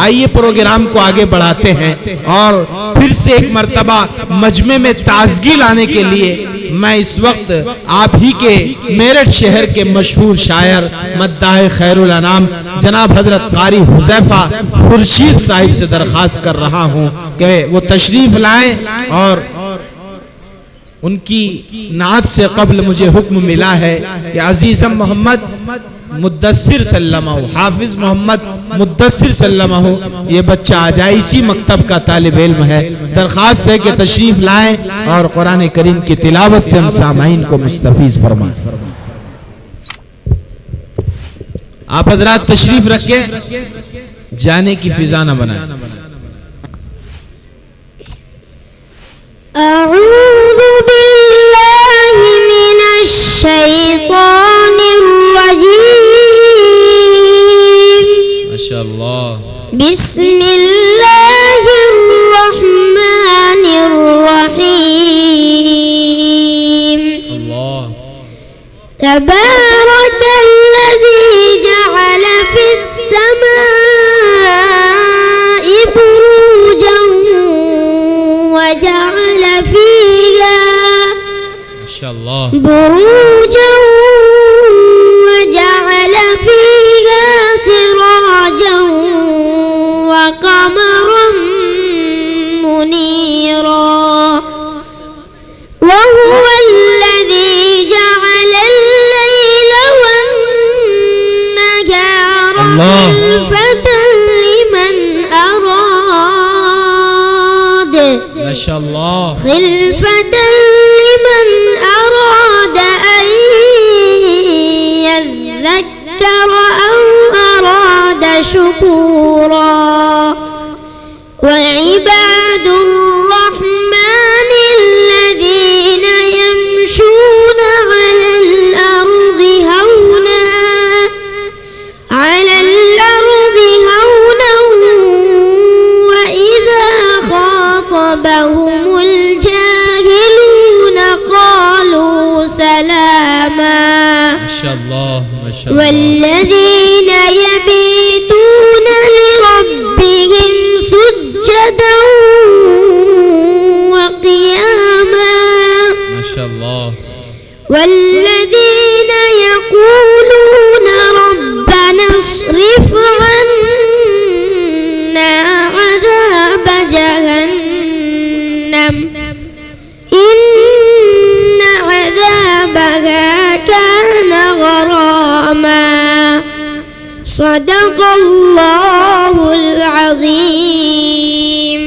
आइए प्रोग्राम को आगे बढ़ाते हैं और फिर से एक मर्तबा मजमे में ताजगी लाने के लिए मैं इस वक्त आप ही के मेरठ शहर के मशहूर शायर मद्दाह खैरुल अनाम जनाब हजरत कारी हुज़ैफा खुर्शीद साहिब से दरख्वास्त कर रहा हूँ कि वो तशरीफ लाएं और उनकी नात से कबल मुझे हुक्म मिला है कि अजीज़म मोहम्मद मुद्दस्सिर सल्लल्लाहु हाफिज मोहम्मद मुद्दस्सिर सल्लल्लाहु ये बच्चा आ जाए, इसी मकतब का तालिब इल्म है। दरख्वास्त है कि तशरीफ लाएं और कुरान करीम की तिलावत से हम सामाईन को मुस्तफीज फरमाएं। आप हजरात तशरीफ रखें, जाने की फिजा न बनाएं। अऊज़ु बिल्लाहि मिनश शैतानिर रजीम। माशाअल्लाह। बिस्मिल्लाहिर रहमानिर रहीम। अल्लाह। तबारकल्लज़ी जअल फिस समाई बुरूजन व जअल फीहा माशाअल्लाह बुरूजन व जअल फीहा सिराजन व क़मरन मुनीरा व हुवल्लज़ी जअल अल-लैल वन-नहारा खिलफतन लिमन अराद माशाअल्लाह खिलफतन लिमन अराद अन यज़्ज़क्कर औ अराद शुकूरा وعباد الرحمن الذين يمشون على الأرض هونا وإذا خاطبهم الجاهلون قالوا سلاما माशाअल्लाह माशाअल्लाह। والذين يبيتون لربهم سجدا وقياما माशाअल्लाह والذين يقولون ربنا اصرف عنا عذاب جهنم إن عذابها كان غراما صدق الله العظيم।